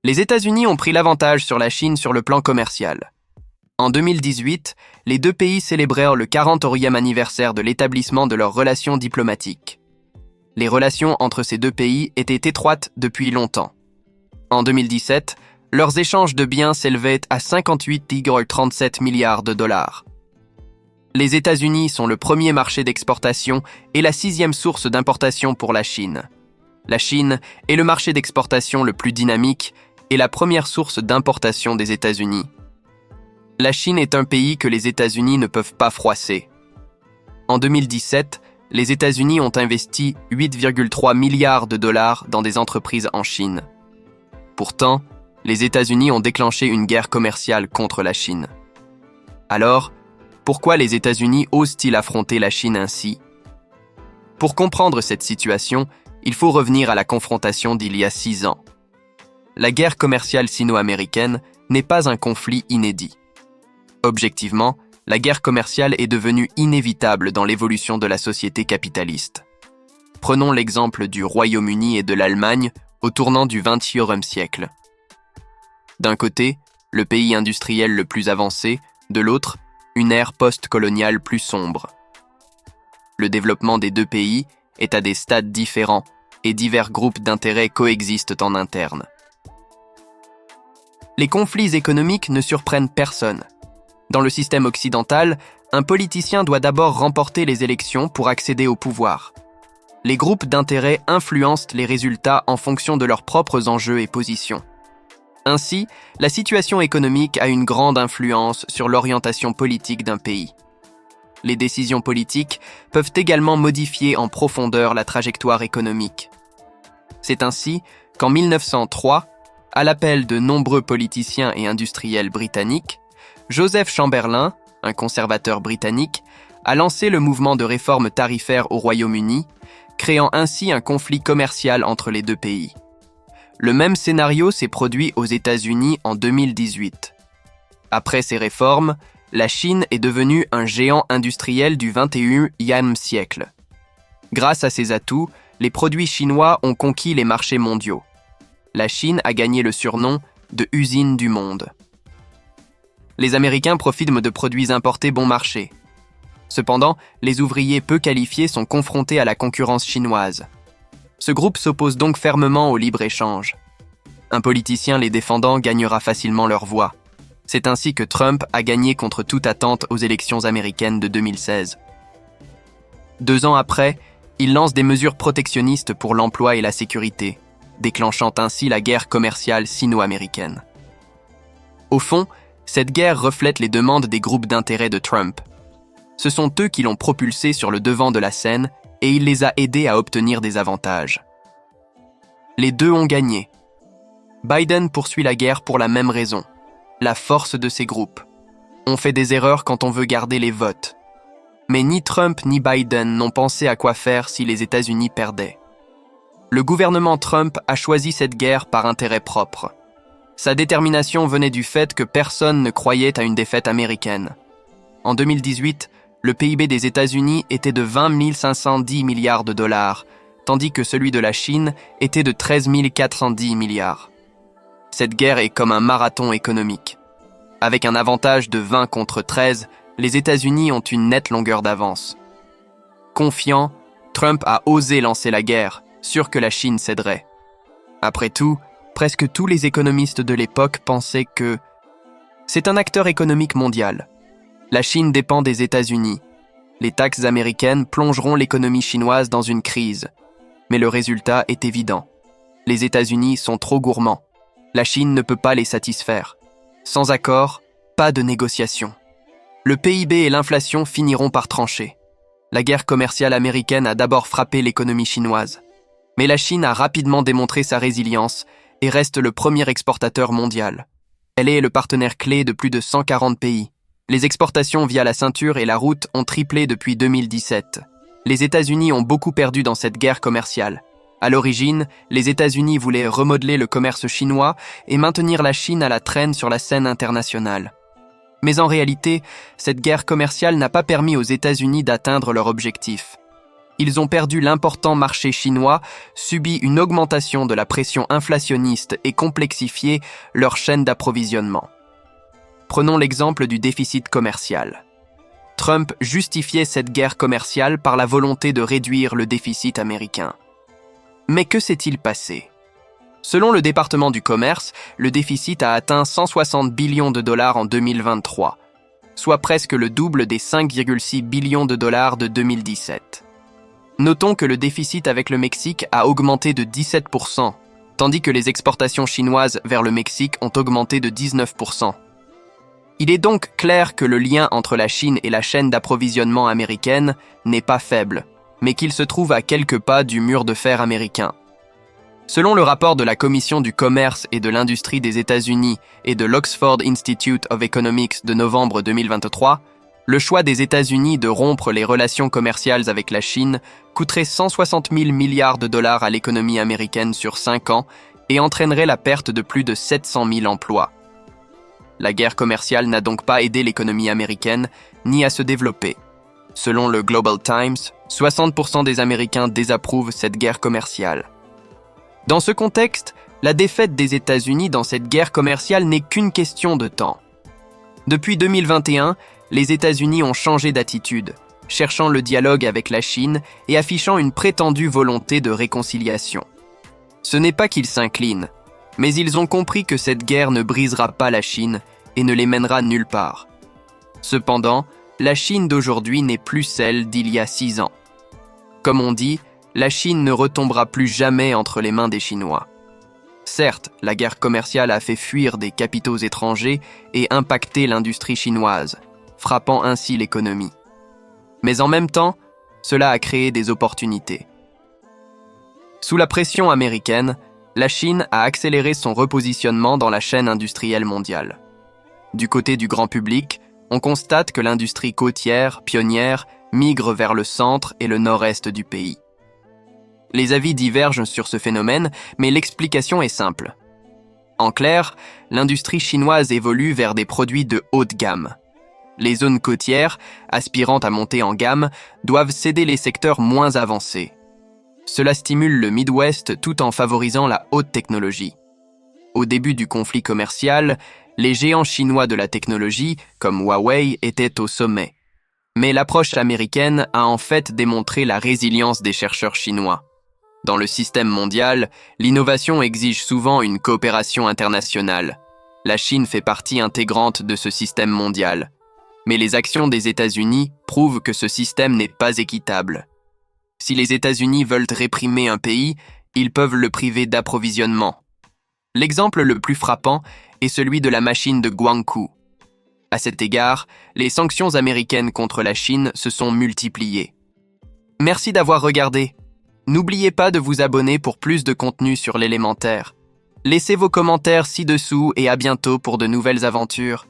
Les États-Unis ont pris l'avantage sur la Chine sur le plan commercial. En 2018, les deux pays célébrèrent le 40e anniversaire de l'établissement de leurs relations diplomatiques. Les relations entre ces deux pays étaient étroites depuis longtemps. En 2017, leurs échanges de biens s'élevaient à 58,37 milliards de dollars. Les États-Unis sont le premier marché d'exportation et la 6e source d'importation pour la Chine. La Chine est le marché d'exportation le plus dynamique et la première source d'importation des États-Unis. La Chine est un pays que les États-Unis ne peuvent pas froisser. En 2017, les États-Unis ont investi 8,3 milliards de dollars dans des entreprises en Chine. Pourtant, les États-Unis ont déclenché une guerre commerciale contre la Chine. Alors, pourquoi les États-Unis osent-ils affronter la Chine ainsi? Pour comprendre cette situation, il faut revenir à la confrontation d'il y a 6 ans. La guerre commerciale sino-américaine n'est pas un conflit inédit. Objectivement, la guerre commerciale est devenue inévitable dans l'évolution de la société capitaliste. Prenons l'exemple du Royaume-Uni et de l'Allemagne au tournant du XXe siècle. D'un côté, le pays industriel le plus avancé, de l'autre, une ère post-coloniale plus sombre. Le développement des deux pays est à des stades différents et divers groupes d'intérêts coexistent en interne. Les conflits économiques ne surprennent personne. Dans le système occidental, un politicien doit d'abord remporter les élections pour accéder au pouvoir. Les groupes d'intérêts influencent les résultats en fonction de leurs propres enjeux et positions. Ainsi, la situation économique a une grande influence sur l'orientation politique d'un pays. Les décisions politiques peuvent également modifier en profondeur la trajectoire économique. C'est ainsi qu'en 1903, à l'appel de nombreux politiciens et industriels britanniques, Joseph Chamberlain, un conservateur britannique, a lancé le mouvement de réforme tarifaire au Royaume-Uni, créant ainsi un conflit commercial entre les deux pays. Le même scénario s'est produit aux États-Unis en 2018. Après ces réformes, la Chine est devenue un géant industriel du XXIe siècle. Grâce à ses atouts, les produits chinois ont conquis les marchés mondiaux. La Chine a gagné le surnom de « usine du monde ». Les Américains profitent de produits importés bon marché. Cependant, les ouvriers peu qualifiés sont confrontés à la concurrence chinoise. Ce groupe s'oppose donc fermement au libre-échange. Un politicien les défendant gagnera facilement leur voix. C'est ainsi que Trump a gagné contre toute attente aux élections américaines de 2016. 2 ans après, il lance des mesures protectionnistes pour l'emploi et la sécurité, déclenchant ainsi la guerre commerciale sino-américaine. Au fond, cette guerre reflète les demandes des groupes d'intérêt de Trump. Ce sont eux qui l'ont propulsé sur le devant de la scène et il les a aidés à obtenir des avantages. Les deux ont gagné. Biden poursuit la guerre pour la même raison, la force de ces groupes. On fait des erreurs quand on veut garder les votes. Mais ni Trump ni Biden n'ont pensé à quoi faire si les États-Unis perdaient. Le gouvernement Trump a choisi cette guerre par intérêt propre. Sa détermination venait du fait que personne ne croyait à une défaite américaine. En 2018, le PIB des États-Unis était de 20 510 milliards de dollars, tandis que celui de la Chine était de 13 410 milliards. Cette guerre est comme un marathon économique. Avec un avantage de 20 contre 13, les États-Unis ont une nette longueur d'avance. Confiant, Trump a osé lancer la guerre, sûr que la Chine céderait. Après tout, presque tous les économistes de l'époque pensaient que c'est un acteur économique mondial. La Chine dépend des États-Unis. Les taxes américaines plongeront l'économie chinoise dans une crise. Mais le résultat est évident. Les États-Unis sont trop gourmands. La Chine ne peut pas les satisfaire. Sans accord, pas de négociation. Le PIB et l'inflation finiront par trancher. La guerre commerciale américaine a d'abord frappé l'économie chinoise. Mais la Chine a rapidement démontré sa résilience et reste le premier exportateur mondial. Elle est le partenaire clé de plus de 140 pays. Les exportations via la ceinture et la route ont triplé depuis 2017. Les États-Unis ont beaucoup perdu dans cette guerre commerciale. À l'origine, les États-Unis voulaient remodeler le commerce chinois et maintenir la Chine à la traîne sur la scène internationale. Mais en réalité, cette guerre commerciale n'a pas permis aux États-Unis d'atteindre leur objectif. ils ont perdu l'important marché chinois, subi une augmentation de la pression inflationniste et complexifié leur chaîne d'approvisionnement. Prenons l'exemple du déficit commercial. Trump justifiait cette guerre commerciale par la volonté de réduire le déficit américain. Mais que s'est-il passé? Selon le département du commerce, le déficit a atteint 160 billions de dollars en 2023, soit presque le double des 5,6 billions de dollars de 2017. Notons que le déficit avec le Mexique a augmenté de 17%, tandis que les exportations chinoises vers le Mexique ont augmenté de 19%. Il est donc clair que le lien entre la Chine et la chaîne d'approvisionnement américaine n'est pas faible, mais qu'il se trouve à quelques pas du mur de fer américain. Selon le rapport de la Commission du commerce et de l'industrie des États-Unis et de l'Oxford Institute of Economics de novembre 2023, le choix des États-Unis de rompre les relations commerciales avec la Chine coûterait 160 000 milliards de dollars à l'économie américaine sur 5 ans et entraînerait la perte de plus de 700 000 emplois. La guerre commerciale n'a donc pas aidé l'économie américaine ni à se développer. Selon le Global Times, 60% des Américains désapprouvent cette guerre commerciale. Dans ce contexte, la défaite des États-Unis dans cette guerre commerciale n'est qu'une question de temps. Depuis 2021, les États-Unis ont changé d'attitude, cherchant le dialogue avec la Chine et affichant une prétendue volonté de réconciliation. Ce n'est pas qu'ils s'inclinent, mais ils ont compris que cette guerre ne brisera pas la Chine et ne les mènera nulle part. Cependant, la Chine d'aujourd'hui n'est plus celle d'il y a 6 ans. Comme on dit, la Chine ne retombera plus jamais entre les mains des Chinois. Certes, la guerre commerciale a fait fuir des capitaux étrangers et impacté l'industrie chinoise, frappant ainsi l'économie. Mais en même temps, cela a créé des opportunités. Sous la pression américaine, la Chine a accéléré son repositionnement dans la chaîne industrielle mondiale. Du côté du grand public, on constate que l'industrie côtière, pionnière, migre vers le centre et le nord-est du pays. Les avis divergent sur ce phénomène, mais l'explication est simple. En clair, l'industrie chinoise évolue vers des produits de haute gamme. Les zones côtières, aspirant à monter en gamme, doivent céder les secteurs moins avancés. Cela stimule le Midwest tout en favorisant la haute technologie. Au début du conflit commercial, les géants chinois de la technologie, comme Huawei, étaient au sommet. Mais l'approche américaine a en fait démontré la résilience des chercheurs chinois. Dans le système mondial, l'innovation exige souvent une coopération internationale. La Chine fait partie intégrante de ce système mondial. Mais les actions des États-Unis prouvent que ce système n'est pas équitable. Si les États-Unis veulent réprimer un pays, ils peuvent le priver d'approvisionnement. L'exemple le plus frappant est celui de la machine de Guangzhou. À cet égard, les sanctions américaines contre la Chine se sont multipliées. Merci d'avoir regardé. N'oubliez pas de vous abonner pour plus de contenu sur l'élémentaire. Laissez vos commentaires ci-dessous et à bientôt pour de nouvelles aventures.